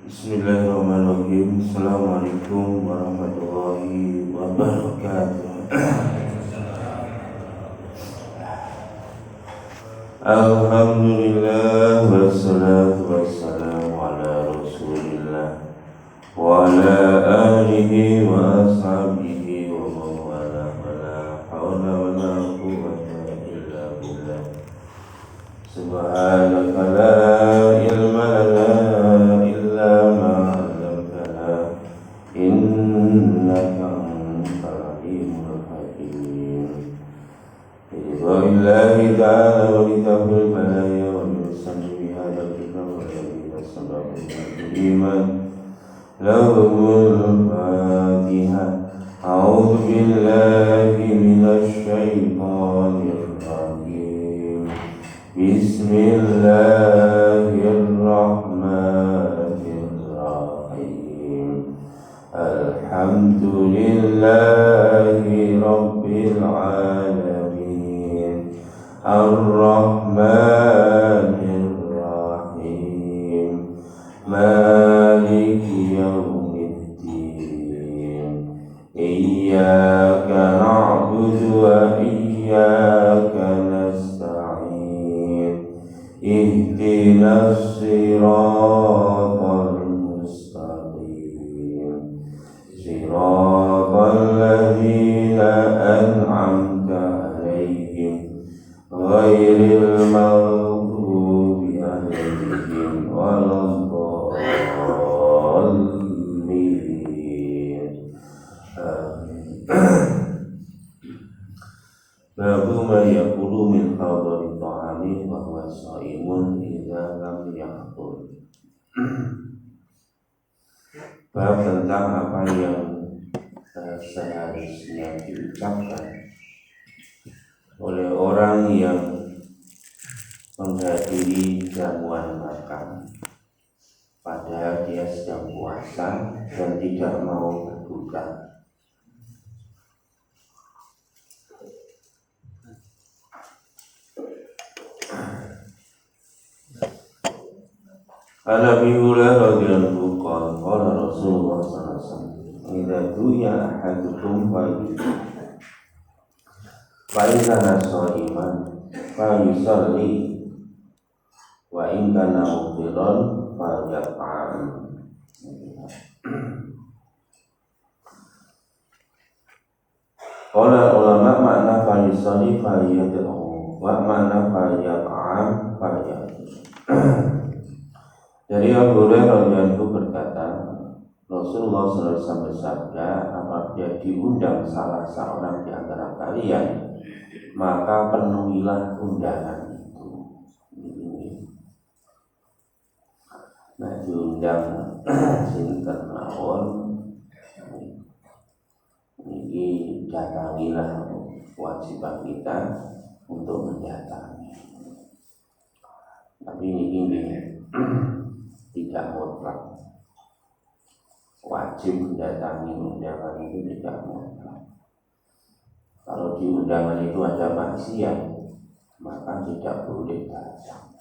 Bismillahirrahmanirrahim. Assalamualaikum warahmatullahi wabarakatuh. Alhamdulillah wassalatu wassalamu ala rasulillah wa ala alihi wa ashabihi wa mawala wa la hawla wa la quwwata illa billah. Subhanaka la ilma lana illa ma 'allamtana innaka antal alimul hakim. Billahi ta'ala wa bitawfil balaya wa bisanni bihadal kitab wa yadina sababu iman lahumul fatihah. A'udhu billahi minasy syaithanir rajim. Bismillahirrahmanirrahim. Alhamdulillahi rabbil alamin. Ar-Rahmanir Rahim. Maliki yaumiddin. Iyyaka na'budu wa iyyaka nasta'in. Ihdinas siratal mustaqim. Siratal ladzina an'amta 'alaihim ghairil maghdubi 'alaihim waladdallin. Babu ma yaqulu min hadari ta'ami wa huwa sha'imun idza lam yaqul. Bab tentang apa yang seharusnya diucapkan oleh orang yang menghadiri jamuan makan padahal dia sedang puasa dan tidak mau berbuka. An-Nabi radhiyallahu anhu qala Rasulullah sallallahu alaihi wasallam idza du'a ahadukum fa idza sha'iman fa yusalli wa in kana muftiran fa yaf'al. Qala ulama makna fa yusalli fa yad'u wa makna fa yaf'al fa yad'u. Dari Abu Hurairah radhiyallahu berkata, Rasulullah SAW bersabda, apabila diundang salah seorang di antara kalian, maka penuhilah undangan itu. Nah, diundang sinten mawon, ini datangilah, kewajiban kita untuk mendatangi. Tapi ini tidak mutlak. Wajib mendatangi undangan itu tidak mutlak. Kalau di undangan itu ada maksiat, maka tidak boleh datang.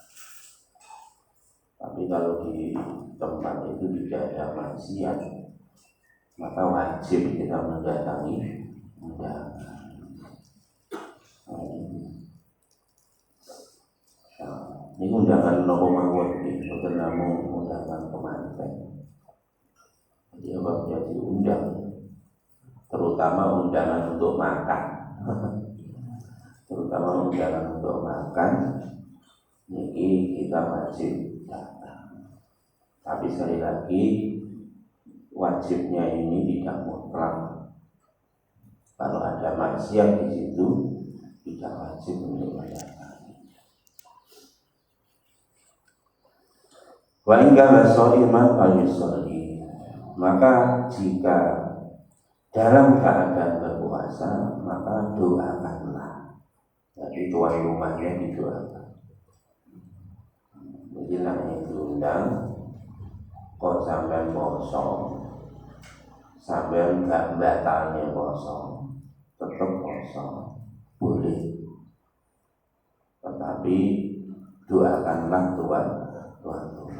Tapi kalau di tempat itu tidak ada maksiat, maka wajib kita mendatangi undangan. Ini undangan nopo mawon iki, boten namung undangan kemanten. Dia apabila diundang, terutama undangan untuk makan, terutama undangan untuk makan, ini kita wajib datang. Tapi sekali lagi, wajibnya ini tidak mutlak. Kalau ada maksiat di situ, tidak wajib untuk datang. Wa in kana sha'iman falyusalli. Maka jika dalam keadaan berpuasa, maka doakanlah. Jadi tuan rumahnya didoakan. Jadi namanya diundang, kok sampai kosong, sampai enggak batalnya kosong, tetap kosong, boleh. Tetapi doakanlah tuan rumahnya.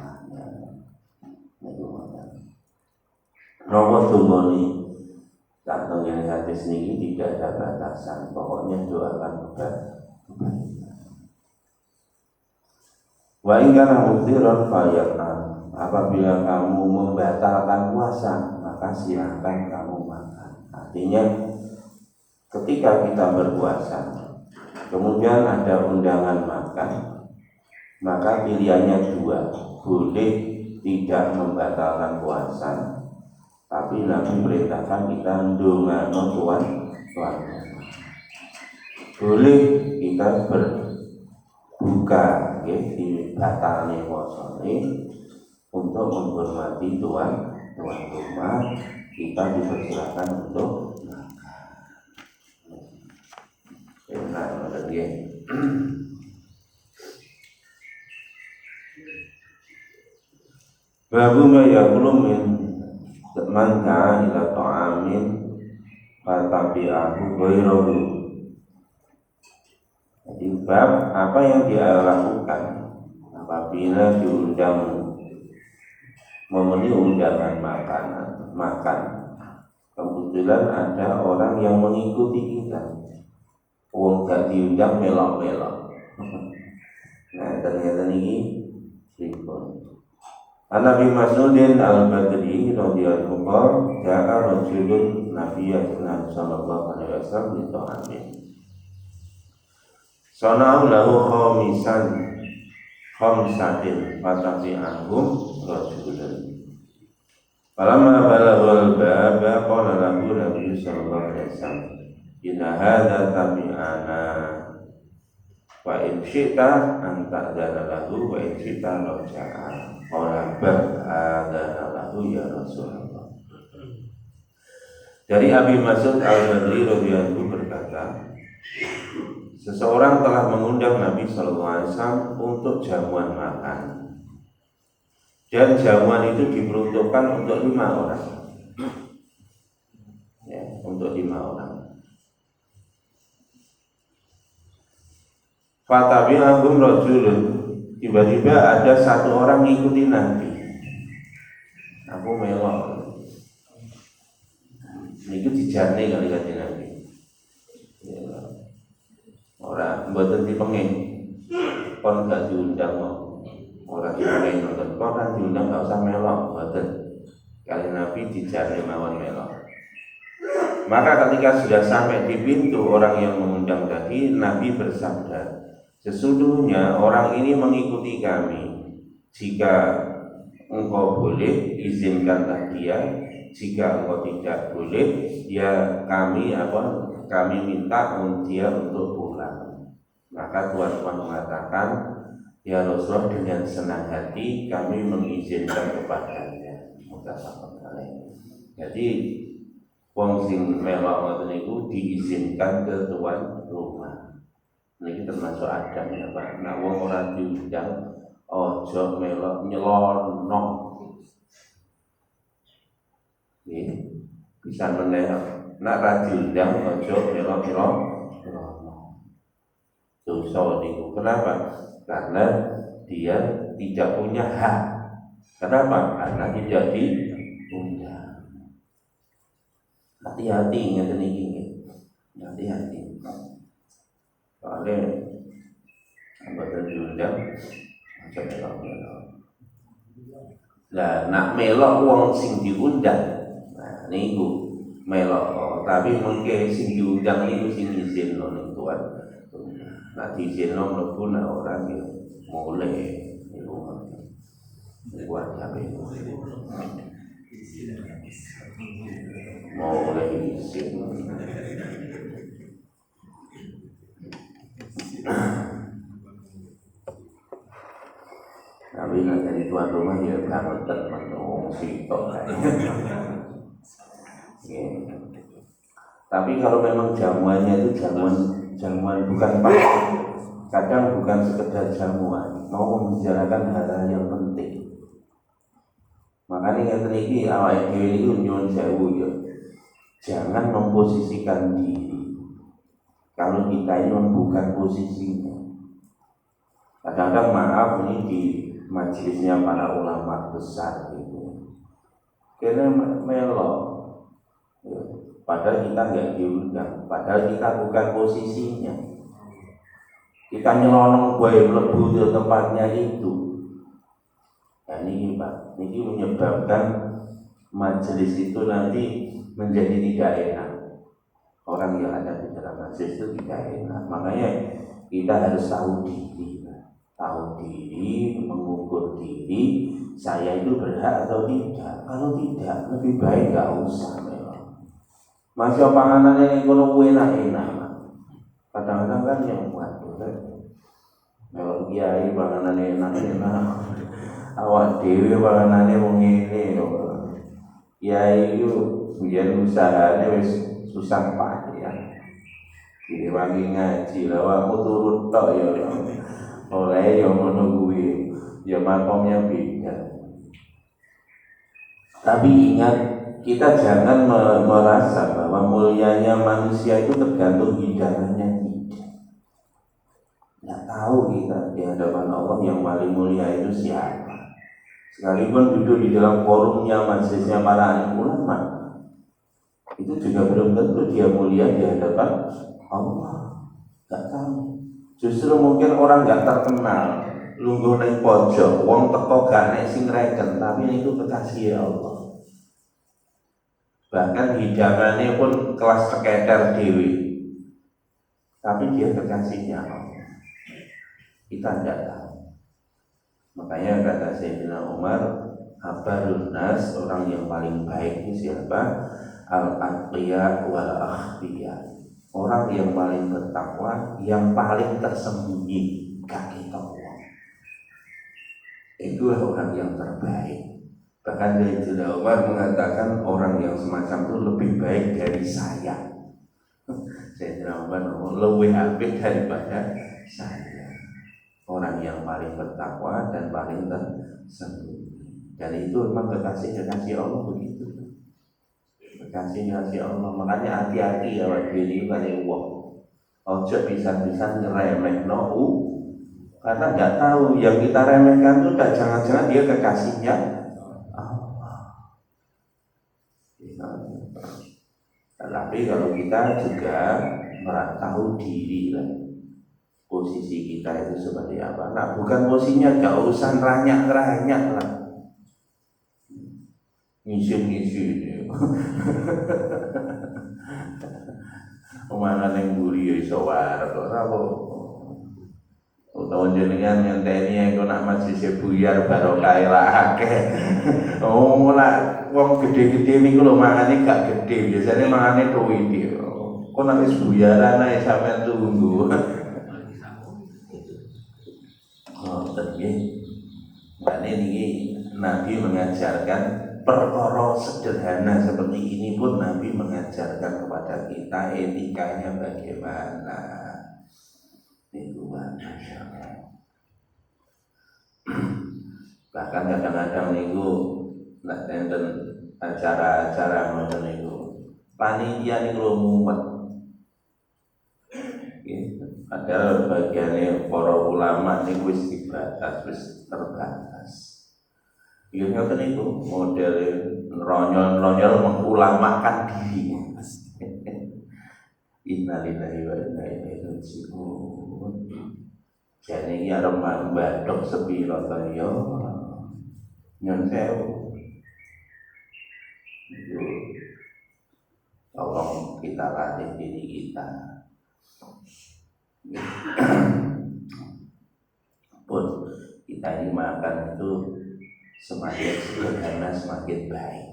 Nomor dongane kantong yang hadis ini tidak ada batasan, pokoknya doakan kebaikan. Wa in kana muftiran falyat'am. Apabila kamu membatalkan puasa, maka silakan kamu makan. Artinya ketika kita berpuasa, kemudian ada undangan makan, maka pilihannya dua, boleh tidak membatalkan puasa, tapi Nabi perintahkan kita ndongakno tuan. Boleh kita berbuka di batalnya puasa ini untuk menghormati tuan rumah, kita dipersilakan untuk makan. Babu ma yaqulu min man da'a ila ta'amin fatabi'ahu ghairuhu. Jadi bab apa yang dia lakukan apabila diundang memenuhi undangan makan, kebetulan ada orang yang mengikuti kita, gak diundang melok-melok. Nah ternyata ini ribut. Nabi Mas'udin al-Badri radhiyallahu anhu ja'a rajulun Nabiyyah sallallahu alaihi wasallam li ta'amin. Sana'u lahu khamsatin fatabi'ahum rajulun. Falamma balaghal baba qala lahu Nabi sallallahu alaihi wasallam inna hadza tabi'ana wa in syi'ta an ta'dana lahu wa in syi'ta raja'a. Qala ba'adana lahu ya Rasulullah. Dari Abi Mas'ud al-Badri radhiyallahu anhu berkata, seseorang telah mengundang Nabi sallallahu alaihi wasallam untuk jamuan makan. Dan jamuan itu diperuntukkan untuk 5 orang. Ya, untuk 5 orang. Fatabi'ahum rajulun. Tiba-tiba ada satu orang ngikuti Nabi. Aku melok. Niku dijarne kali kanjeng Nabi. Ya. Ora mboten dipenging. Kon gak diundang kok. Ora dipenging nonton. Kon kan diundang gak usah melok, mboten. Kali Nabi dijarne mawon melok. Maka ketika sudah sampai di pintu orang yang mengundang tadi, Nabi bersabda, sesungguhnya orang ini mengikuti kami. Jika engkau boleh, izinkanlah dia. Jika engkau tidak boleh, ya kami minta dia untuk pulang. Maka Tuhan mengatakan, ya Rasulullah, dengan senang hati kami mengizinkan kepadanya. Jadi wong sing melok ngoten niku diizinkan ke tuan rumah. Niki termasuk adab ya Pak. Nek wong ora diundang aja melok nyelonong. Nggih. Bisa meneh nek ra diundang aja melok-melok. Dosa niku. Kenapa? Karena dia tidak punya hak. Kenapa? Karena tidak diundang. Hati-hati ngeten iki. Hati-hati. Soalnya anggota diundang aja melok-melok. Lah nak melok wong sing diundang. Nah niku melok tapi mengke sing diundang niku sing izin ning tuan. Nak diizinno mlebu nek ora ya mulai niku. Buat apa itu? Mau lagi izin. Tapi nanti tuan rumah ya banget terpenuh sitok. Tapi kalau memang jamuannya itu jamuan bukan pasti, kadang bukan sekedar jamuan, mau membicarakan hal-hal yang penting. Makanya yang teriki awal dhewe itu nyuwun sewu ya. Jangan memposisikan diri. Kalau kita ini bukan posisinya. Kadang-kadang maaf ini di majelisnya para ulama besar itu. kene melo. Ya, padahal kita nggak diundang, padahal kita bukan posisinya. Kita nyelonong bae mlebu ke tempatnya itu. Nah ini Pak, ini menyebabkan majelis itu nanti menjadi tidak enak. Orang yang ada di dalam majelis itu tidak enak. Makanya kita harus tahu diri, tahu diri, mengukur diri. Saya itu berhak atau tidak? Kalau tidak, lebih baik nggak usah. Masih panganan yang ekonomi enak-enak. Kadang-kadang kan yang buat kalau kiai panganan enak-enak, awak dewi panganannya mau ngene. Kiai itu biar usahanya wis susah payah. Diwangi ngaji, lawakmu turut tok ya. Oleh yang menunggui, ya makomnya beda. Tapi ingat, kita jangan merasa bahwa mulianya manusia itu tergantung hidangannya. Tidak tahu kita di hadapan Allah yang paling mulia itu siapa. Sekalipun duduk di dalam forumnya majelisnya para alim ulama, itu juga belum tentu dia mulia di hadapan Allah. Tidak tahu. Justru mungkin orang nggak terkenal, lungguh neng pojok, wong teko gak nek sing reken, tapi itu kekasih Allah. Bahkan hidangannya pun kelas sekedar dewi, tapi dia kekasihnya Allah. Kita tidak tahu. Makanya kata Sayyidina Umar, Abarun Nas, orang yang paling baik itu siapa? Al-Atqiya wal-Akhfiya. Orang yang paling bertakwa, yang paling tersembunyi, gak ketahuan. Itulah orang yang terbaik. Bahkan Sayyidina Umar mengatakan orang yang semacam itu lebih baik dari saya. Sayyidina Umar lebih apik daripada saya. Orang yang paling bertakwa dan paling tersembunyi. Dan itu memang kekasih Allah begitu. Kekasih Allah. Makanya hati-hati ya diri kali wong. Ojo bisa-bisa ngeremeh karena nggak tahu yang kita remehkan itu udah jangan-jangan dia kekasihnya Allah. Tetapi kalau kita juga tahu diri lah. Posisi kita itu seperti apa? Nah, bukan posisinya gak usah ranyak-ranyak lah. Ngisi-ngisi. Kemana yang guri iso warek ora apa. Utawa jenengan ngenteni engko nak majelis buyar barokah lah akeh. Oh, lah wong gede-gede niku lho mangane gak gede, biasane mangane tuwiti. Kok nek wis buyaran ae sampean tunggu. Makanya ini Nabi mengajarkan perkara sederhana seperti ini pun Nabi mengajarkan kepada kita etikanya bagaimana. Itu Masya Allah. Bahkan kadang-kadang niku nek enten acara-acara ngoten niku panitia niku mumet. Padahal bagiannya para ulama ini wis dibatas, wis terbatas. Iya ngoten niku model ronyol-ronyol mengulamakan diri. Innalillahi wa inna ilaihi raji'un. Jane iki arep mbadhok sepiro to yo. Nyon sewu. Tolong kita latih diri kita. Pun kita ini makan itu semakin sederhana semakin baik.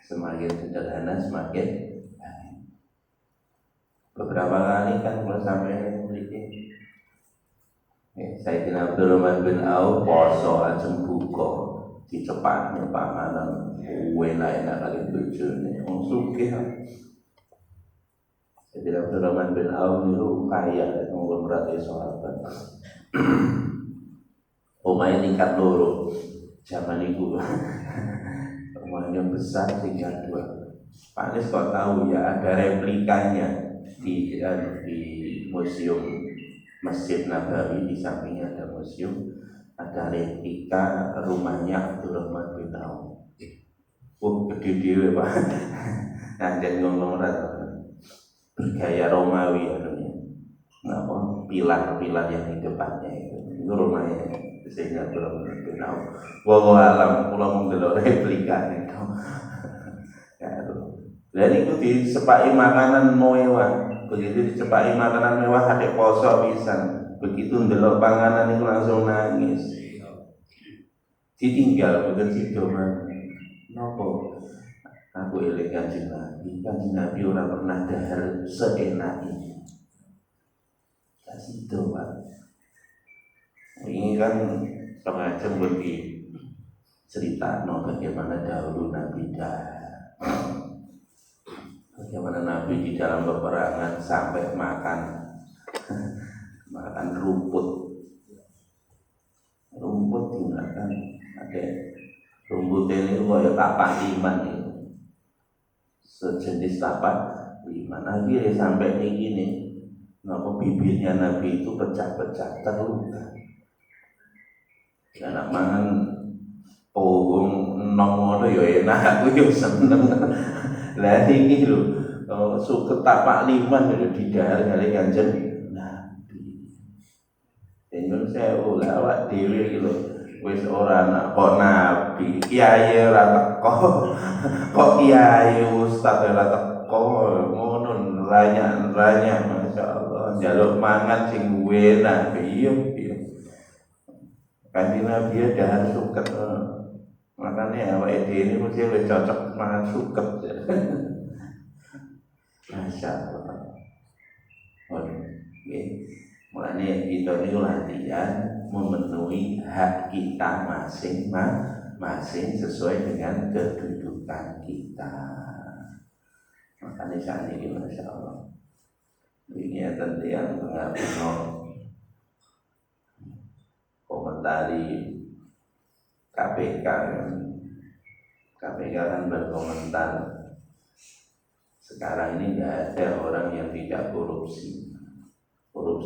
Semakin sederhana semakin baik. Beberapa kali kan kalau sampai memiliki Sayyidina Abdurrahman bin Auf poso ajeng buka dicepatnya panganan enak kali bojone wong sugih. Jadi Abdurrahman bin Auf itu kaya, ngomong berarti sahabat. Rumahnya tingkat loro, zaman itu. Rumahnya besar tingkat 2. Pak Anies kok tahu ya ada replikanya di museum Masjid Nabawi, di sampingnya ada museum. ada replika rumahnya Abdurrahman bin Auf. Gede dhewe Pak. Anjen ngomong ora bergaya Romawi apa pilar-pilar yang di depannya itu rumahnya sehingga Abdurrahman bin Auf. Wallahu alam kula mung delok replika itu. Dan itu disepaki makanan mewah. Begitu disepaki makanan mewah adek poso pisan. Begitu ndelok panganan itu langsung nangis. Ditinggal bener sido man. Nopo? Aku eling Kanjeng Nabi. Kanjeng Nabi ora pernah dahar seenak ini. Tak sido, Pak. Ini kan pengajian berarti cerita bagaimana dahulu Nabi dahar. Bagaimana Nabi di dalam peperangan sampai makan rumput digunakan ada rumput ini kayak tapak liman itu sejenis tapak liman akhirnya sampai kayak gini bibirnya Nabi itu pecah-pecah terluka karena mangan pohon nomor ya enak aku yang seneng lah ini lho suket tapak liman itu di daerah kali Kanjeng Nabi. Tenun sewu lah awak dhewe iki lho wis ora kok nabi, kiai ora teko. Kok kiai ustaz ora teko ngono nranya masyaallah njaluk mangan sing enak piye. Kanjeng Nabi dahar suket. Makanya awake dhewe ini mesti wis cocok mangan suket. Masya Allah. Mulanya kita ini latihan memenuhi hak kita masing-masing sesuai dengan kedudukan kita. Makanya saat ini Masya Allah. Ini tentang pengaruh komentari KPK kan berkomentar sekarang ini nggak ada orang yang tidak korupsi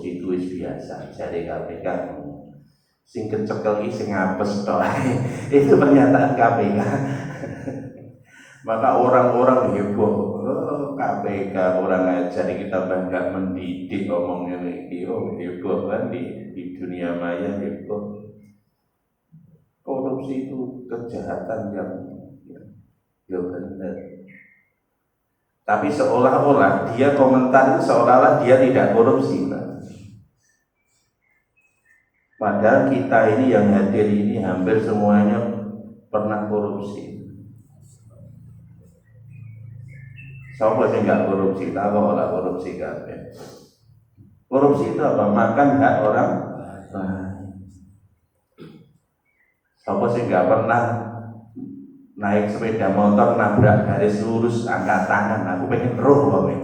itu biasa jadi KPK sing kecekel iki sing apes toh. Itu pernyataan KPK. Maka orang-orang heboh KPK orang ajar kita bangga mendidik ngomongnya ini heboh kan di dunia maya heboh. Korupsi itu kejahatan yang benar. Tapi seolah-olah dia komentar itu seolah-olah dia tidak korupsi. Padahal kita ini yang hadir ini hampir semuanya pernah korupsi. Siapa sih nggak korupsi? Tahu lah korupsi kan? Korupsi itu apa? Makan hak orang lain. Siapa sih nggak pernah naik sepeda motor nabrak garis lurus angkat tangan? Aku pengen roh wong.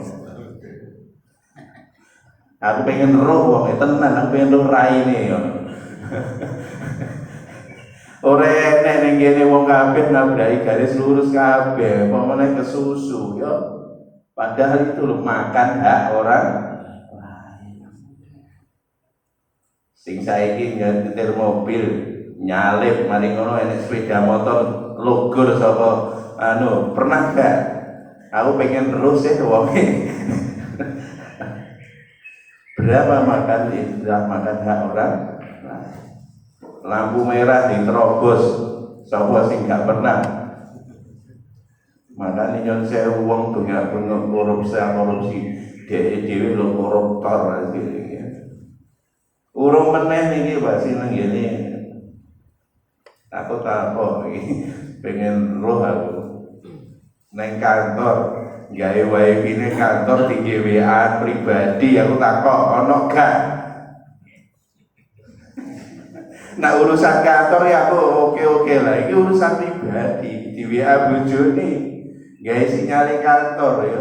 Aku pengen roh wong tenan, aku pengen roh raine yo. Ora enek ning kene wong kabeh nabraki garis lurus kabeh, apa meneh kesusu yo. Padahal itu lho makan hak orang lain. Sing saiki nyetir mobil nyalip mari ngono enek sepeda motor logor sapa pernah gak aku pengen terus wonge berapa makan hak orang lampu merah diterobos sapa sing gak pernah makane nyon sewu wong donga korupsi dhewe lho koruptor iki urung meneh iki Pak Sineng ngene aku takok pengen roh aku neng kantor gawe wifi neng kantor di WA pribadi aku takok ono gak nah urusan kantor ya aku oke lah ini urusan pribadi di WA bojone gawe sinyal kantor ya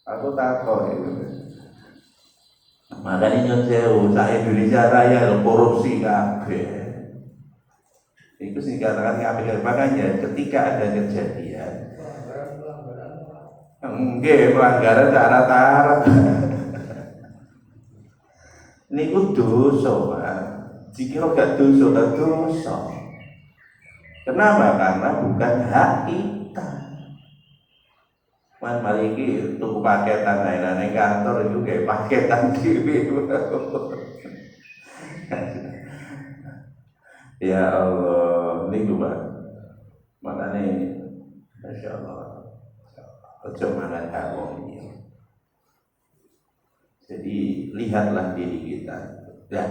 aku takok itu makanya nyon sewu sak Indonesia Raya korupsi kabeh. Itu sih dikatakan KPK. Makanya ketika ada kejadian pelanggaran tarat ini dosa Pak. Dikira gak dosa. Kenapa? Karena bukan hak kita. Mari iki tuku paketan nang kantor itu kayak paketan dhewe. Ya Allah, ini juga makanya Masya Allah ojo mangan hak wong liya. Jadi lihatlah diri kita. Ya,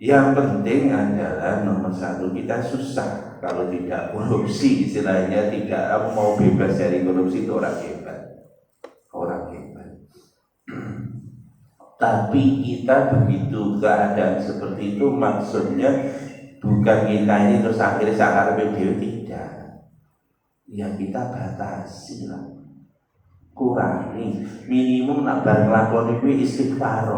yang penting adalah nomor satu, kita susah kalau tidak korupsi, istilahnya tidak mau bebas dari korupsi itu orang hebat. Tapi kita begitu keadaan seperti itu, maksudnya bukan kita ini terus akhirnya sakar video, tidak. Ya kita batasi lah, kurangi, minimum nak bareng lakon itu istighfar.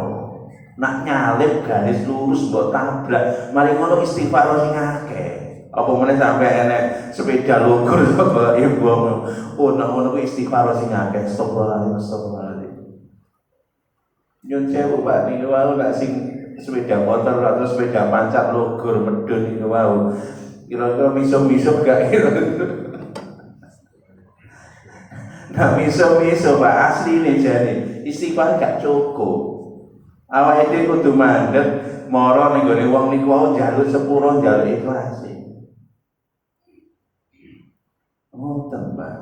Nak nyalip garis lurus mbok tabrak, mari ngono istighfar sing akeh. Apa meneh sampe enek sepeda lugur sapa ibu. Oh nak ngono kuwi istighfar sing akeh. Astagfirullahaladzim. Nyun sewu Pak niku wau nak sing sepeda motor atau sepeda pancak lugur medun niku wau. Kira-kira miso-miso gak kira. Nah miso-miso Pak asline jane istighfar gak cukup. Awake dhewe kudu mandeg mara ning gone wong niku wau njaluk sepuro njaluk ikhlas. Ngoten Pak.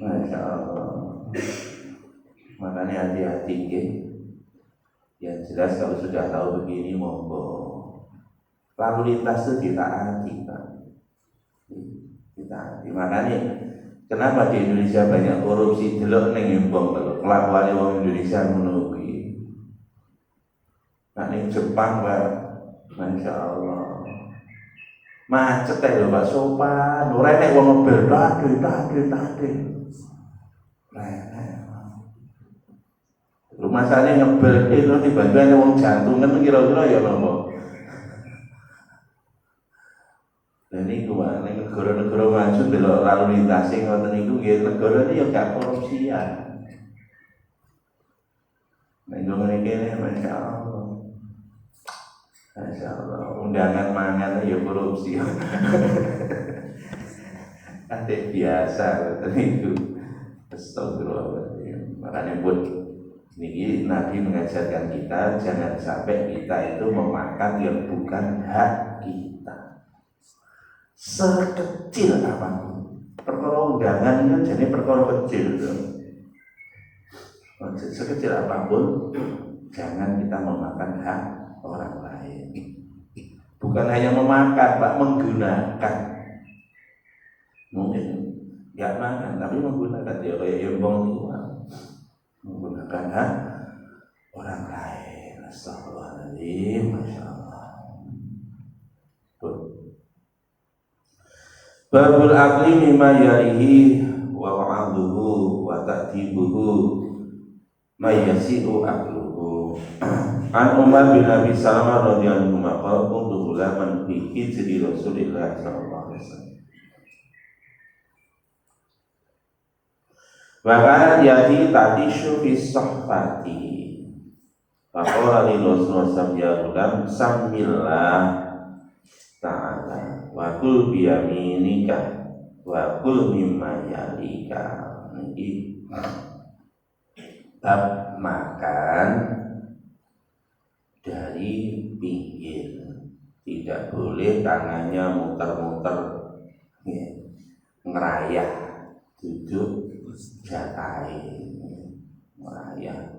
Masya Allah. Makanya hati-hati nggih. Yang jelas kalau sudah tahu begini monggo. Lalu lintas itu ditaati Pak. Ditaati. Makanya kenapa di Indonesia banyak korupsi, delok ning embong kalau kelakuane wong Indonesia ngono kuwi. Nah ning Jepang Pak, Masya Allah macet lho Pak, sopan ora nek wong ngebel tadi rumah saya ngebel itu tiba-tiba ada wong jantungan kira-kira ya nopo. Dan niku Pak, ning negara-negara maju delok lalu lintas sing ngoten niku nggih negara iki ya gak korupsian. Nek ngene kene Masya Allah. Masya Allah, undangan mangan ya korupsi. Adek biasa betul itu. Astagfirullahaladzim. Makanya buat ini Nabi mengajarkan kita jangan sampai kita itu memakan yang bukan hak kita. Sekecil apapun. Perkara undangan kan jadi perkara kecil. Sekecil apapun jangan kita memakan hak orang lain. Bukan hanya memakan Pak, menggunakan. Mungkin nggak makan tapi menggunakan dia kayak embong itu menggunakan hak orang lain. Astagfirullahaladzim. Masya Allah. Babul akli mimma yarihi wa wa'aduhu wa ta'dibuhu mayyasi'u akluhu. An Umar bin Abi Salamah radhiyallahu anhu qala kuntu ghulaman fi hijri Rasulillah sallallahu alaihi wasallam. Wa kana yati tatishu fi sahfati. Faqala li Rasulullah sallallahu alaihi samillah ta'ala wa kul bi yaminika wa kul mimma yalika. Niki bab makan dari pinggir, tidak boleh tangannya muter-muter ngerayah, duduk jatai ngerayah.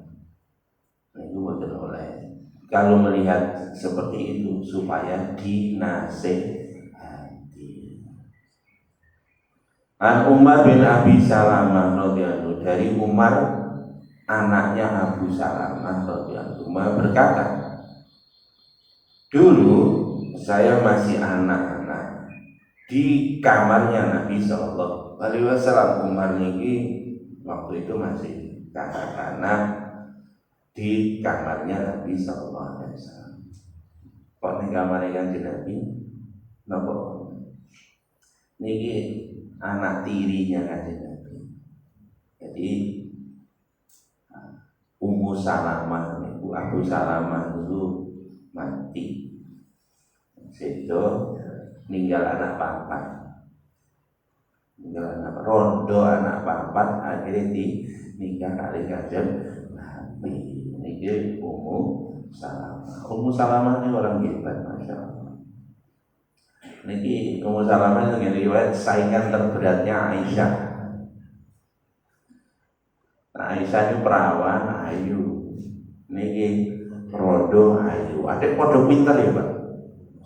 Itu betul oleh. Kalau melihat seperti itu supaya dinasehati. An Umar bin Abi Salamah radhiyallahu dari Umar anaknya Abu Salamah radhiyallahu berkata, dulu saya masih anak-anak di kamarnya Nabi Sallallahu Alaihi Wasallam. Umar niki waktu itu masih kanak-kanak di kamarnya Nabi Sallallahu Alaihi Wasallam. Kok nih kamarnya kan Nabi? Nopo? Niki anak tirinya kan Nabi. Jadi Ummu Salamah niku Abu Salamah itu mati. sedo ninggal anak papat, rondo anak papat akhirnya nikah kali Kanjeng Nabi. Niki Ummu Salamah. Ummu Salamah ini orang hebat, masya Allah. Niki Ummu Salamah dengan riwayat saingan terberatnya Aisyah. Nah, Aisyah itu perawan ayu, niki rondo ayu. Ada podo pinter ya Pak,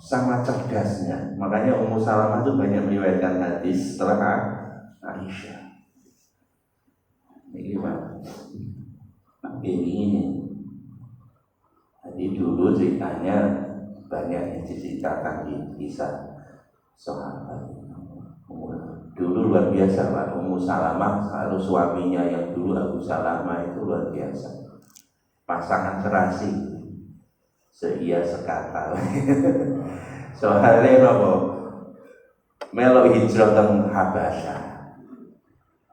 sama cerdasnya. Makanya Ummu Salamah itu banyak meriwayatkan hadis setelah Aisyah. Niki Pak, ini. Jadi dulu ceritanya banyak yang diceritakan di kisah sahabat. Dulu luar biasa Pak, Ummu Salamah kalau suaminya yang dulu Abu Salamah itu luar biasa. Pasangan serasi, seia sekata. Soalnya apa? Melo hijrah teng Habasyah.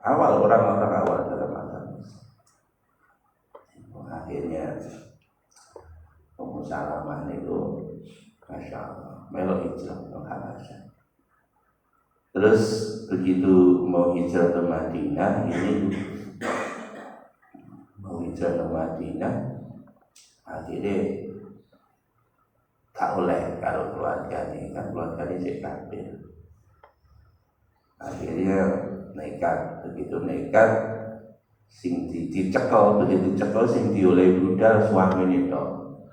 Orang-orang awal dalam agama. Akhirnya Ummu Salamah itu masya Allah melo hijrah ke Habasyah. Terus begitu mau hijrah ke Madinah, akhirnya tak oleh kalau keluarganya cek kafir. Akhirnya nekat, begitu nekat sing dicekel, begitu cekel sing dioleh budal suami itu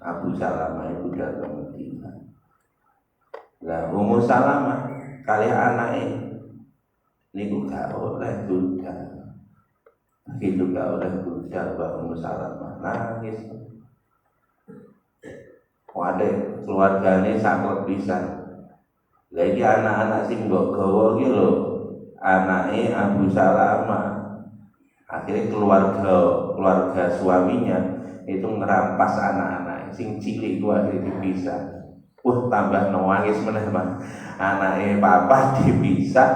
Abu Salamah itu budal ke Madinah. Lah Ummu Salamah kali anake niku gak oleh budal. Begitu gak oleh budal Mbak Ummu Salamah nangis. Waduh, keluargane saklek pisan. Lah iki anak-anak sing mbok gawa iki lho, anake Abu Salamah. Akhirnya keluarga suaminya itu ngerampas anak-anak sing cilik itu akhirnya dipisah. Tambah nangis meneh Mas. Anake papa dipisah.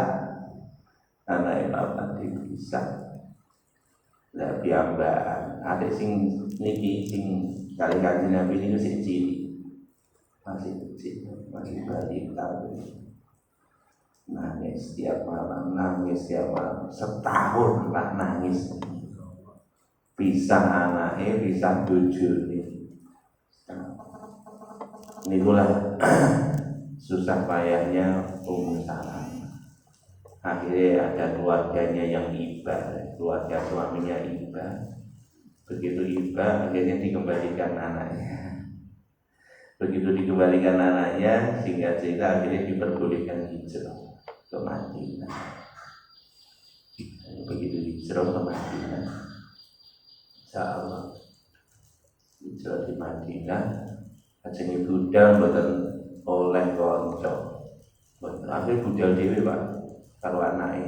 Lah piyambakan. Ada sing niki sing kali Kanjeng Nabi niku sing cilik. Masih kecil, masih balita. Nangis setiap malam, setahun lah nangis. Pisah anaknya, pisah bojone. Inilah susah payahnya Ummu Salamah. Akhirnya ada keluarganya yang iba, keluarga suaminya iba. Begitu iba, akhirnya dikembalikan anaknya. Begitu dikembalikan anaknya, sehingga cerita akhirnya diperbolehkan hijrah ke Madinah. Begitu hijrah ke Madinah, insya Allah hijrah di Madinah, ajeng budal mboten oleh kanca. Akhirnya budal dhewe Pak karo anake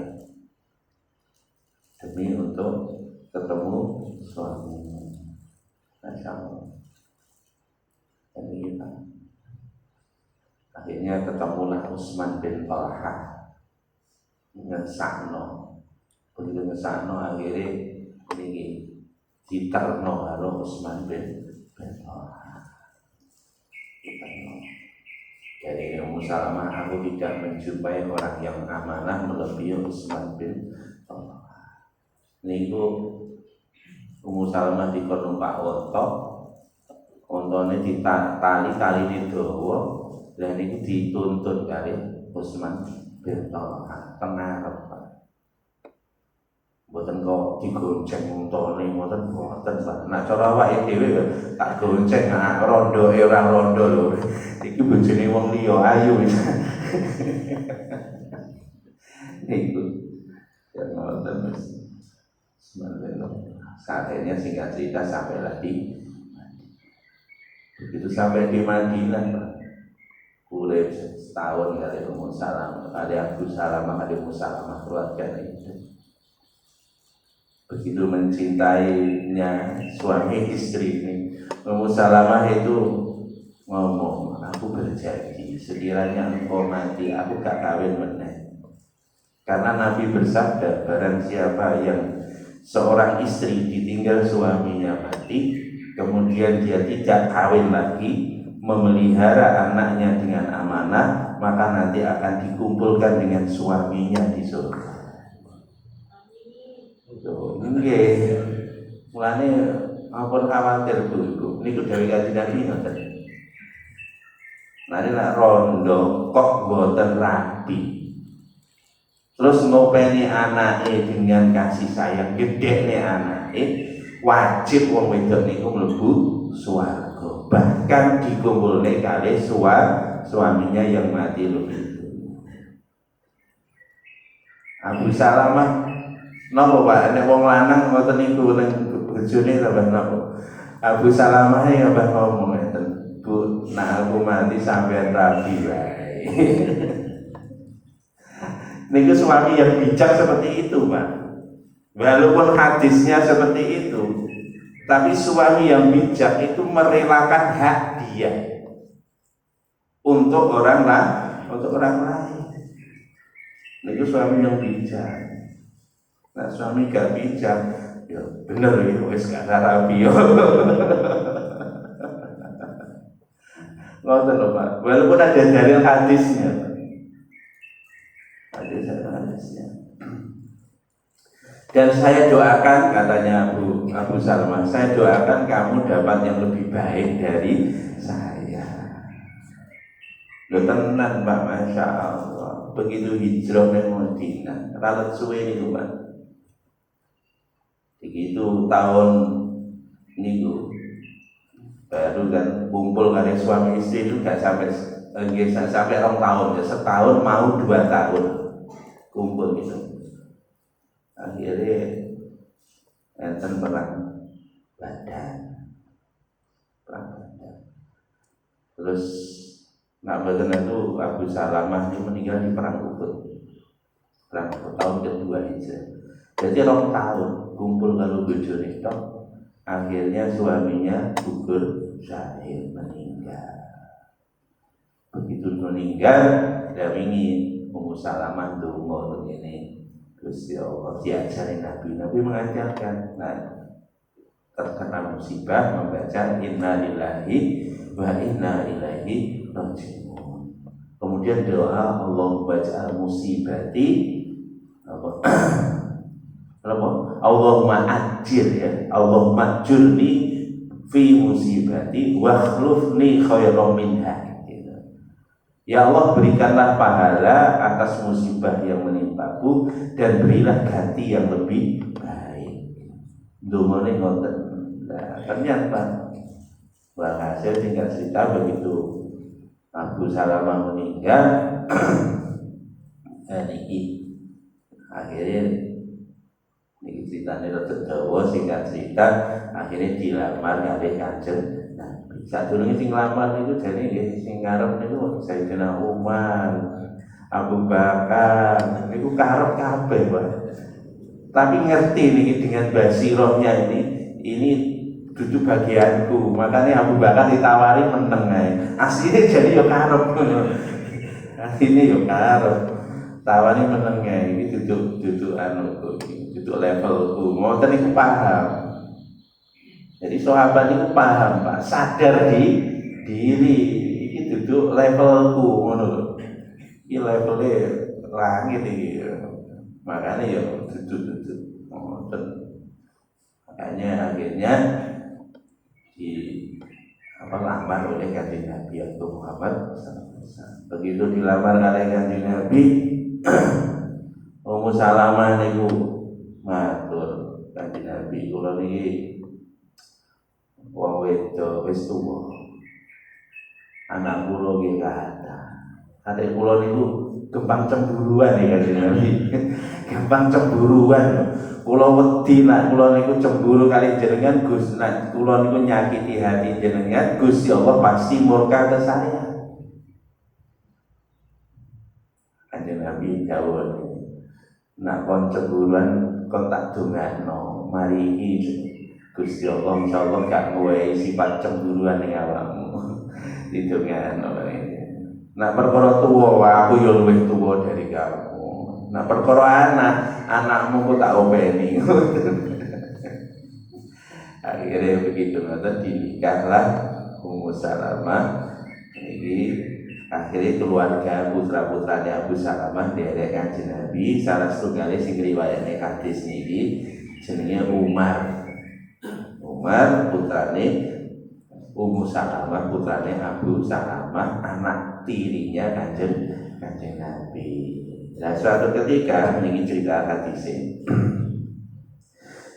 demi untuk ketemu suaminya. Masya Allah. Akhirnya ketemulah Utsman bin Talha dengan Sakno. Begitu ngesakno akhirnya ini diterno karo Utsman bin Talha. Jadi Ummu Salamah, aku tidak menjumpai orang yang amanah melebihi Utsman bin Talha. Niku Ummu Salamah dikon numpak onto. Ontone tali ini dawa, dan itu dituntun kali Utsman bin Talha tenarep Pak. Mboten kok digonceng ontone, mboten Pak. Nah cara awake dhewe tak gonceng rondoe ora rondo lho. Iki bojone wong liya ayu. Niku ya ngoten Mas. Saatnya singkat cerita sampai lagi. Begitu sampai di Madinah Pak, urip setahun kali Ummu Salamah, kali Abu Salamah, kali Ummu Salamah keluarga itu. Begitu mencintainya suami istri ini, Ummu Salamah itu ngomong, aku berjanji sekiranya engkau mati, aku gak kawin meneh. Karena Nabi bersabda, barang siapa yang seorang istri ditinggal suaminya mati, kemudian dia tidak kawin lagi, memelihara anaknya dengan amanah, maka nanti akan dikumpulkan dengan suaminya di surga. Nggih. Mulane ampun khawatir Bu. Niku dawuh Kanjeng Nabi ngoten. Nari nak rondo kok boten rapi, terus ngopeni anake dengan kasih sayang gede nih anake, wajib wong wedok niku mlebu swarga, bahkan dikumpulne kali suaminya yang mati lebih. Abu Salamah napa Pak nek wong lanang ngoten niku ning bojone tambah napa? Abu Salamah ya mbah ngomong ngeten. Bu, nah aku mati sampai rabi wae. Niku suami yang bijak seperti itu, Pak. Walaupun hadisnya seperti itu, tapi suami yang bijak itu merelakan hak dia untuk orang lain. Niku suami yang bijak. Nah, suami gak bijak, ya bener ya wis gak rabi yo. Ngoten lho Pak, walaupun ada dalil hadisnya. Hadisnya. Dan saya doakan, katanya Abu Salmah, saya doakan kamu dapat yang lebih baik dari saya. Lho tenan Pak, Masya Allah. Begitu hijrah ke Madinah, ralat suwe niku Pak. Begitu tahun niku baru kan kumpul kali suami istri itu gak sampai 2 tahun ya, setahun mau 2 tahun kumpul gitu. Akhirnya enten perang Badar. Terus nak badan itu Abu Salamah itu meninggal di perang Uhud. Perang tahun kedua Hijrah. Jadi 2 tahun kumpul kalau bojone tok. Akhirnya suaminya gugur syahid, meninggal. Begitu meninggal, dawingi Ummu Salamah ndonga ngene, Gusti Allah diajarin Nabi mengajarkan. Nah, terkena musibah membaca inna lillahi wa inna ilaihi raji'un. Kemudian doa Allahumma ja'al musibati Allahumma ajir ya, Allahumma ajurni fi musibati wa khlufni khairan minha. Ya Allah, berikanlah pahala atas musibah yang menimpaku dan berilah ganti yang lebih baik. Ndongane ngoten. Nah, ternyata hasil tinggal cerita begitu Abu Salamah meninggal dan akhirnya ini ceritanya rada dawa, singkat cerita akhirnya dilamar oleh Kanjeng Nabi. Sadurunge sing lamar niku jane nggih sing ngarep niku Sayyidina Umar, Abu Bakar, niku karep kabeh, Pak. Tapi ngerti niki dengan basirohnya ini duduk bagianku. Makanya Abu Bakar ditawari meneng ae. Asline jadi yo karep ngono. Asline yo karep. Tawani meneng ae iki duduk anuku iki. Itu levelku, mau tadi paham. Jadi sahabat itu paham Pak, sadar di diri. Ini duduk levelku, ngono. Ini levelnya langit ini. Makanya ya duduk. Makanya akhirnya lamar oleh Kanjeng Nabi Muhammad SAW. Begitu dilamar oleh Kanjeng Nabi, Ummu Salamah niku matur Kanjeng Nabi, kula niki wong wedok wis tuwa. Anak kula nggih kathah. Kate kula niku gampang cemburuan ya Kanjeng Nabi. Gampang cemburuan. Kula wedi nek kula niku cemburu kali jenengan Gus, nek kula niku nyakiti hati jenengan, Gusti Allah pasti murka ke saya. Kanjeng Nabi dawuh, nek kon cemburuan kon tak dongakno, mari iki Gusti Allah insyaallah gak ngowehi sifat cemburuan ning awakmu. Didongakno. Nek perkara tuwa aku yo luwih tuwa dari kamu. Nek perkara anakmu kok tak openi. Akhirnya begitu nanti dinikahlah Ummu Salamah akhirnya keluarga putra-putranya Abu Salamah derek Kanjeng Nabi salah setunggalnya sing riwayatne hadis niki jenenge Umar putrane Ummu Salamah putrane Abu Salamah anak tirinya Kanjeng Nabi. Nah suatu ketika ini cerita hadisnya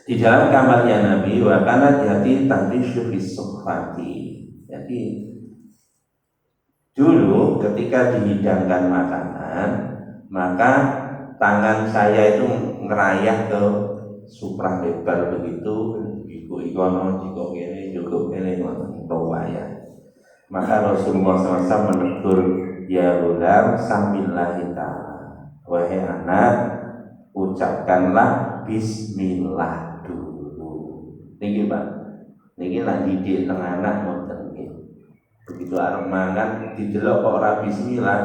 di dalam kamarnya Nabi wa kana jati tanfishu bis suhfati. Jadi dulu ketika dihidangkan makanan, maka tangan saya itu ngerayah ke suprah lebar begitu, ikono jiko ini cukup ini ya. Maka Rasulullah SAW menegur, ya ular samillahi ta'ala, wahai anak, ucapkanlah bismillah dulu. Niki Pak, niki nak didik tengah anak ngoten. Begitu arep mangan didelok kok ora bismillah,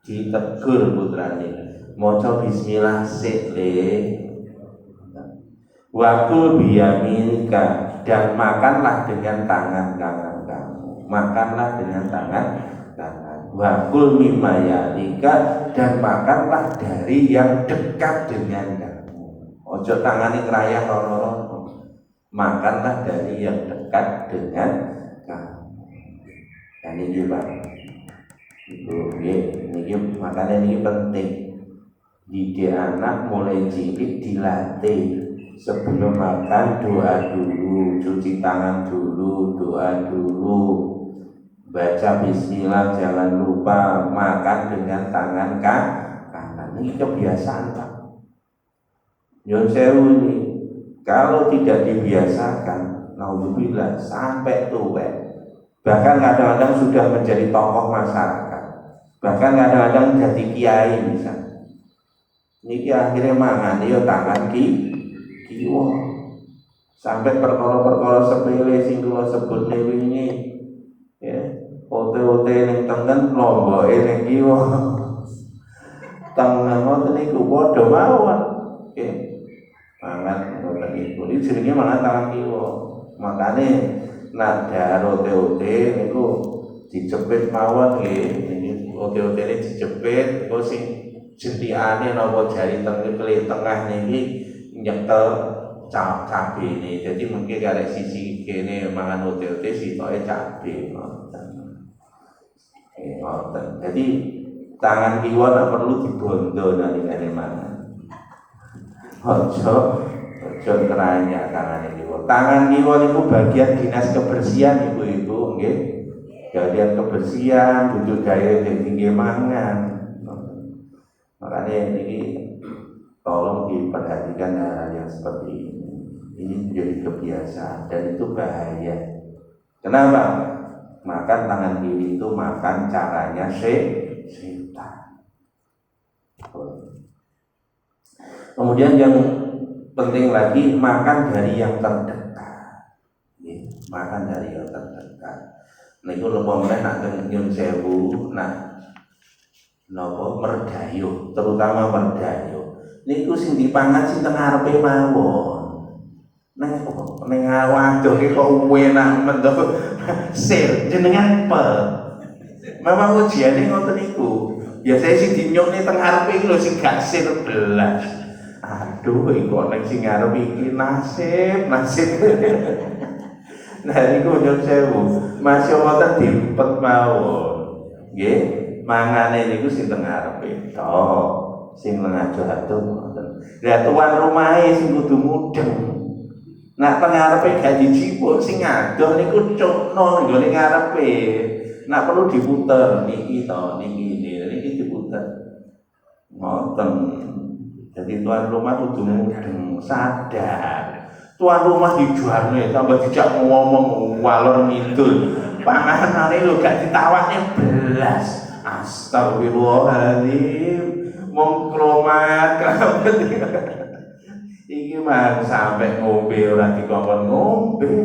ditegur putrane. Maca bismillah sik le. Wakul biyaminika, dan makanlah dengan tangan kanan kamu. Makanlah dengan tangan kanan. Wakul mimayalika, dan makanlah dari yang dekat dengan kamu. Ojo tangane ngrayah loro-loro. Makanlah dari yang dekat dengan kamu. Dan ini Pak, ini makanya ini penting. Didik anak mulai cilik dilatih sebelum makan doa dulu, cuci tangan dulu, doa dulu, baca bismillah, jangan lupa makan dengan tangan kanan. Ini kebiasaan Pak. Nyon sewu ini kalau tidak dibiasakan, naudzubillah sampai tua. Bahkan kadang-kadang sudah menjadi tokoh masyarakat, bahkan kadang-kadang jadi kiai misalnya. Niki akhirnya mangan yo tangan kiwa. Sampai perkara-perkara sepele sing kula sebut wingi ya, ote-ote ning tengen lomboke ning kiwa. Tangan ngoten niku padha mawon. Nggih. Mangan ngoten niku. Iki jenenge mangan tangan kiwa. Makane nada ote-ote niku dijepit mawon nggih. Niki ote-otene dijepit engko sing jentikane napa jari tengah niki nyekel cabe ini. Jadi mungkin karek sisi kene mangan ote-ote sitoke cabe ngoten. Jadi tangan kiwa nak perlu dibondo nalikane mangan. Ojo ngeranya tangan kiwa. Tangan kiwa niku bagian dinas kebersihan ibu-ibu nggih. Bagian kebersihan duduk gawe tinggi mangan. Makanya ini tolong diperhatikan hal yang seperti ini. Ini menjadi kebiasaan dan itu bahaya. Kenapa? Makan tangan kiri itu makan caranya setan. Kemudian yang penting lagi makan dari yang terdekat. Makan dari yang terdekat. Niku lupa meneh nak nyun sewu, nak napa merdayo, terutama merdayo. Niku sing dipangan sing teng ngarepe mawon. Neng waduh iki kok enak mendho sir jenengan pe. Memang ujiane ngoten niku. Biasane sing dinyukne teng ngarepe iki lho sing gak sir belas. Aduh iki kok ning sing ngarep iki nasib. Nah niku nyun sewu. Masih wonten dipet mawon. Nggih, mangane niku sing teng ngarepe tok. Sing ngajo-ajo ngoten. Lah tuan rumahe sing kudu mudeng. Nak pengarepe gak dijipuk sing ngadoh niku cukno nggone ngarepe. Nak perlu diputer niki to, niki diputer. Ngoten. Jadi tuan rumah kudu mudeng, sadar. Tuan rumah dijuarne tambah dijak ngomong walor ngidul. Panganane lho gak ditawakne belas. Astagfirullahaladzim. Mong kromat kramat iki mah sampai ngombe ora dikongkon ngombe.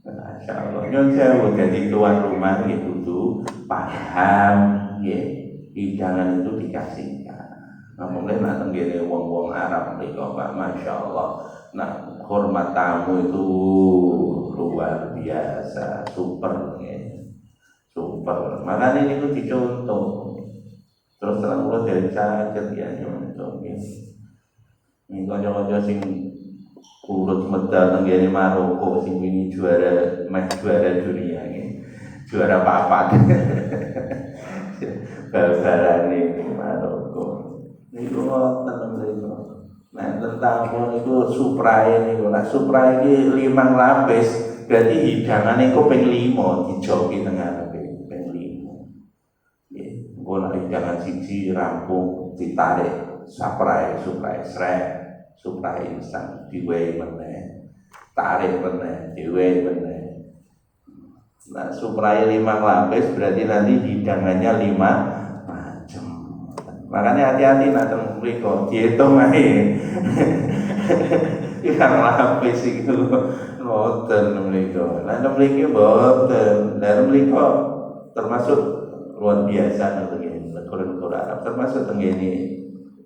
Masyaallah nyon sewu dadi tuan rumah nggih kudu paham nggih hidangan itu dikasihkan. Namune nek tenggene wong-wong Arab mriko Pak masyaallah nah hormat tamu itu luar biasa super nggih. super. Makanya ini tuh dicontoh. Terus terang kula dari caket ya nyontoh. Ini kanca-kanca sing urut medal teng kene Maroko sing wingi juara dunia iki. Juara papat. Bal-balan ini Maroko. Niku wonten mriku. Nah, tentang niku Supra niku. Nah, Supra iki 5 lapis, berarti hidangane iku ping 5 dijoki tengah ping 5. Nggih, engko nek hidangan siji rampung ditarik Supra srek, Supra instan diwehi meneh. Tarik meneh, diwehi meneh. Nah, Supra 5 lapis berarti nanti hidangannya 5 macam. Makanya hati-hati nak teng mriko diitung ae. Yang lapis itu mboten mriko. Lah mriki mboten. Lah mriko termasuk luar biasa teng negara-negara Arab, termasuk teng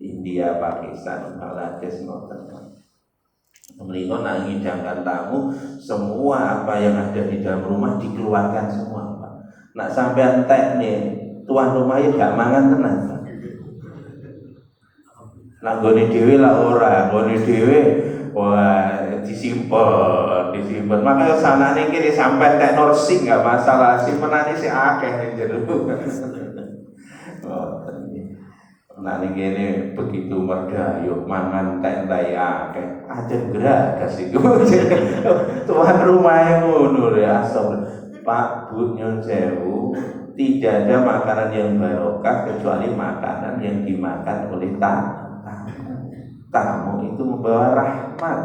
India, Pakistan, Bangladesh mboten. Mriko nak ngidangkan tamu, semua apa yang ada di dalam rumah dikeluarkan semua, Pak. Nak sampean entek nih, tuan rumah ya gak mangan tenan, Pak. Nak gone dhewe lah ora, gone dhewe wah disimpen. Makanya sanane kene sampai entek norsing gak masalah, simpenane sik akeh ning jero. Nah ini begitu merdayu mangan tentai akeh aja geragas iku. Tuan rumah ngono ya asal Pak Bu nyun sewu, tidak ada makanan yang barokah kecuali makanan yang dimakan oleh tamu. Tamu itu membawa rahmat.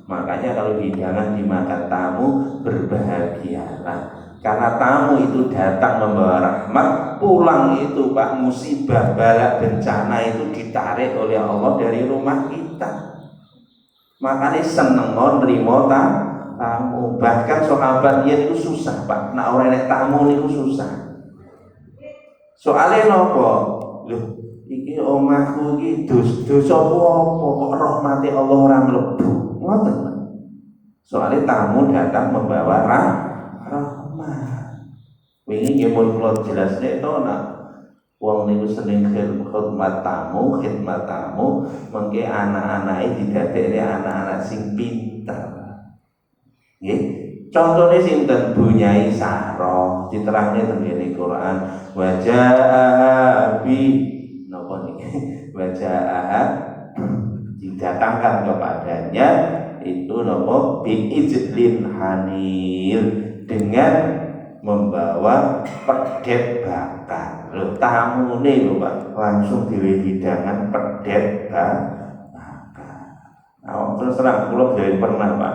Makanya kalau hidangan dimakan tamu, berbahagialah. Karena tamu itu datang membawa rahmat, pulang itu Pak musibah, bala, bencana itu ditarik oleh Allah dari rumah kita. Makanya seneng nerima tamu. Bahkan sahabat yen itu susah Pak, nak ora nek tamu niku susah. Soale napa? Lho, iki omahku iki dosa apa kok rahmati Allah ora mlebu. Ngoten. Soale tamu datang membawa rahmat. Wingi nggih mun kula jelasne to nak wong niku seneng khidmat tamu, mengke anak-anake didadekne anak-anak sing pinter. Nggih. Contone sinten Bunyai Sarah diterangne teng Quran wa jaa bi napa niki wa jaa didatangkan kepadanya itu napa bi ijlin hanir dengan membawa pedet bakar. Lho tamune lho Pak, langsung diwe hidangan pedet bakar. Nah, terus terang kula dhewe pernah Pak.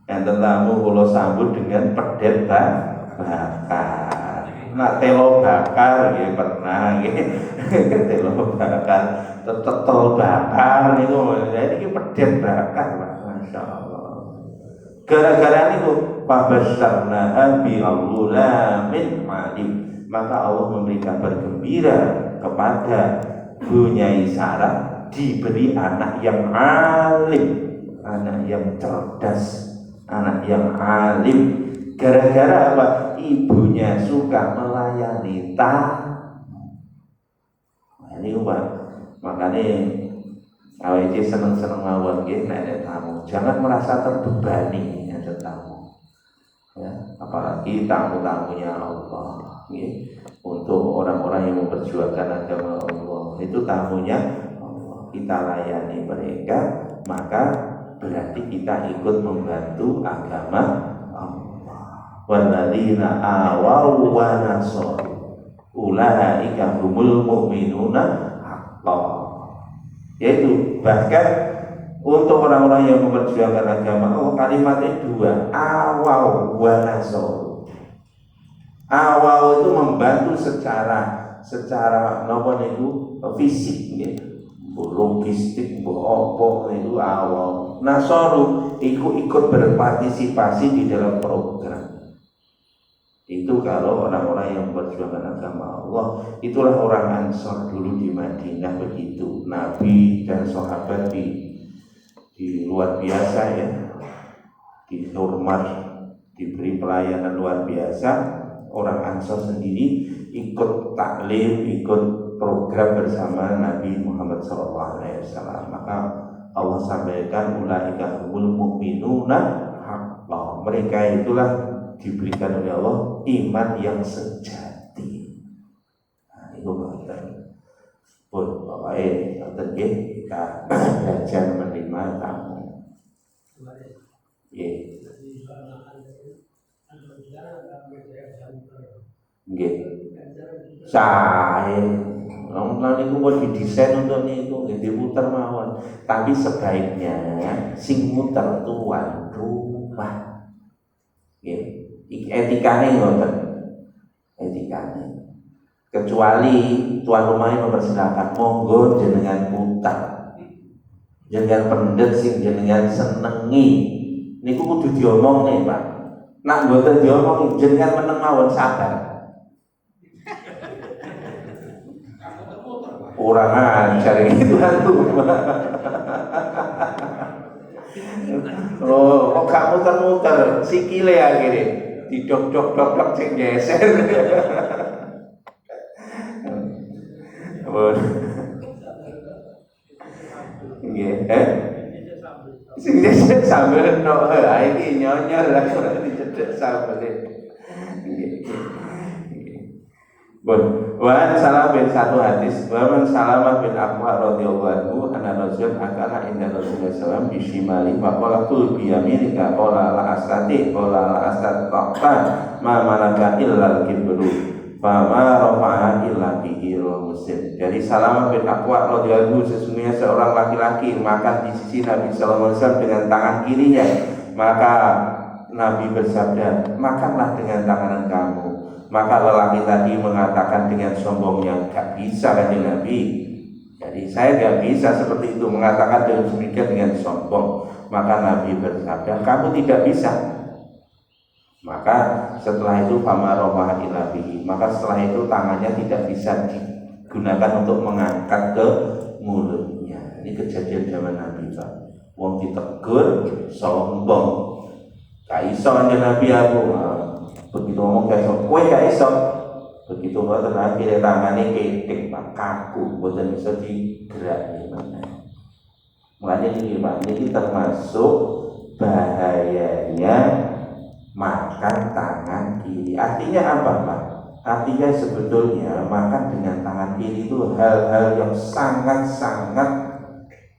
Enten tamu kula sambut dengan pedet bakar. Nak telo bakar nggih pernah nggih. Telo bakar, tetel bakar niku. Jadi iki pedet bakar Pak, masyaallah. Gara-gara niku Fabasyarnaha bi'aghulamin alim, maka Allah memberi kabar gembira kepada Bunyai Sarah diberi anak yang alim, anak yang cerdas, anak yang alim. Gara-gara apa? Ibunya suka melayani tamu. Ini Pak, makanya awake seneng-seneng mawon nggih nek tamu. Jangan merasa terbebani ada tamu. Ya, apalagi tamu-tamunya Allah, ya. Untuk orang-orang yang memperjuangkan agama Allah, itu tamunya Allah. Kita layani mereka, maka berarti kita ikut membantu agama Allah. Walladzina awaw wa nasaru ulaika humul mu'minuna haqqan. Yaitu bahkan untuk orang-orang yang memperjuangkan agama Allah, kalimatnya 2, awaw wa nasor. Awaw itu membantu secara napa niku fisik nggih. Logistik, apa itu awaw. Nasoru ikut berpartisipasi di dalam program. Itu kalau orang-orang yang memperjuangkan agama Allah. Itulah orang Ansor dulu di Madinah begitu. Nabi dan sahabat di luar biasa ya, dihormat, diberi pelayanan luar biasa orang Ansor sendiri ikut taklim, ikut program bersama Nabi Muhammad SAW. Maka Allah sampaikan ulaika humul mu'minuna haqqan. Mereka itulah diberikan oleh Allah iman yang sejati. Nah, itu ngoten. Pun pokoke ngoten nggih, kita belajar menerima tamu. Nggih. Nggih. Sae. Lan niku pun didesain untuk niku nggih diputer mawon. Tapi sebaiknya sing muter tuan rumah. Nggih. Etikane ngoten. Etikane. Kecuali tuan rumahnya mempersilahkan monggo jenengan putar. Jenengan pendet sing jenengan senengi. Niku kudu diomong nih, Pak. Nak mboten diomong jenengan meneng mawon sabar. Kurang ajar itu tuh. Oh, kok gak muter-muter, sikile akhirnya didok-dok sing geser. Nggih, sing geser sambel tok, iki nyonyor lah ora dicedhek sambel. Nggih. Wa salam bin satu hadis wa man salama bin Aqwa radhiyallahu anhu anna rasul akala inda Rasulullah sallallahu alaihi wasallam fa qala tul bi yaminika qala la astati qala la astata ma malaka illa al-kibru fa ma rafa'a illa bihi muslim. Dari Salamah bin Aqwa radhiyallahu anhu, sesungguhnya seorang laki-laki makan di sisi Nabi sallallahu alaihi wasallam dengan tangan kirinya, maka Nabi bersabda, makanlah dengan tangan kamu. Maka lelaki tadi mengatakan dengan sombongnya, gak bisa kanjeng Nabi. Jadi saya gak bisa seperti itu, mengatakan dengan demikian dengan sombong. Maka Nabi bersabda, kamu tidak bisa. Maka setelah itu famaromah ilabihi. Maka setelah itu tangannya tidak bisa digunakan untuk mengangkat ke mulutnya. Ini kejadian zaman Nabi, Pak. Wong ditegur sombong. Gak iso kanjeng Nabi aku. Begitu ngomong kayak kowe gak iso. Begitu ngoten akhirnya tangane ketik Pak, kaku, mboten bisa digerakke meneh. Mulane iki Pak, ini termasuk bahayanya makan tangan kiri. Artinya apa Pak? Artinya sebetulnya makan dengan tangan kiri itu hal-hal yang sangat-sangat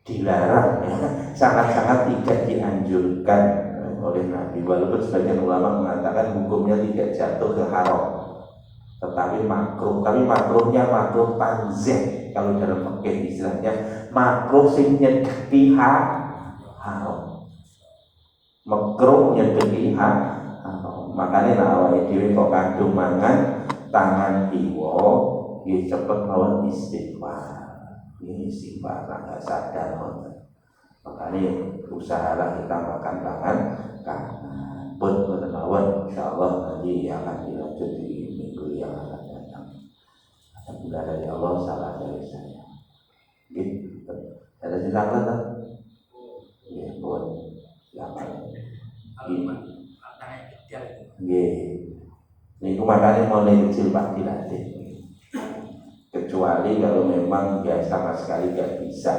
dilarang ya. Sangat-sangat tidak dianjurkan oleh Nabi, walaupun sebagian ulama mengatakan hukumnya tidak jatuh ke haram, tetapi makruh. Tapi makruhnya makruh tanzih, kalau dalam fikih istilahnya makruh sing nyedeki haram, makruh nyedeki haram. Makanya awake dhewe kok kadung mangan tangan kiwa, nggih cepet mawon istighfar. Ini istighfar enggak sadar mawon. Makanya usahalah kita makan tangan kanan. Pun bernawan, insyaallah nanti akan dilanjut di minggu yang akan datang. Alhamdulillah dari Allah, salah dari saya. Gitu. Ada silakan tak? Ya, pun. Silakan. Iya. Ini makanya mulai kecil Pak dilatih. Kecuali kalau memang biasa sama sekali nggak bisa.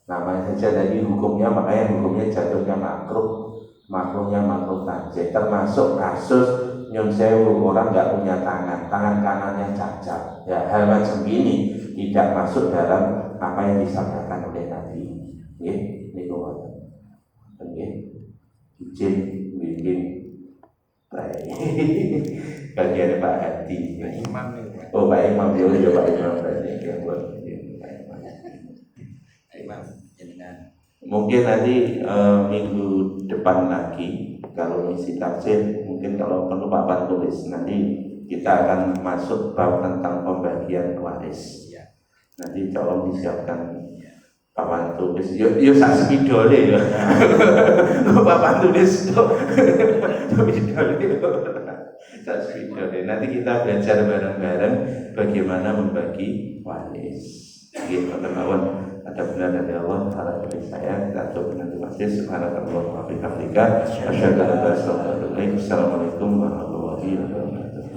Namanya saja tadi hukumnya, makanya hukumnya jatuhnya makruhnya makruh tanzih. Termasuk kasus nyun sewu, orang nggak punya tangan kanannya cacat. Ya, hal macam ini tidak masuk dalam apa yang disampaikan oleh Nabi. Ini kuat. Izin bikin bagian Pak Hadi. Oh Pak Imam, ya Pak Imam berarti yang buat. Mungkin nanti minggu depan lagi kalau misi tafsir, mungkin kalau perlu papan tulis, nanti kita akan masuk bab tentang pembagian waris. Nanti tolong disiapkan papan tulis. Yo sak spidole yo. Papan tulis to. Spidole. Sak spidole. Nanti kita belajar bareng-bareng bagaimana membagi waris. Gitu teman-teman. Ada benar dari Allah, salah dari saya. Kita coba nanti masih. Subhanallah wa bihamdika. Asyhadu an la ilaha illa anta, astaghfiruka wa atubu ilaik. Assalamualaikum warahmatullahi wabarakatuh.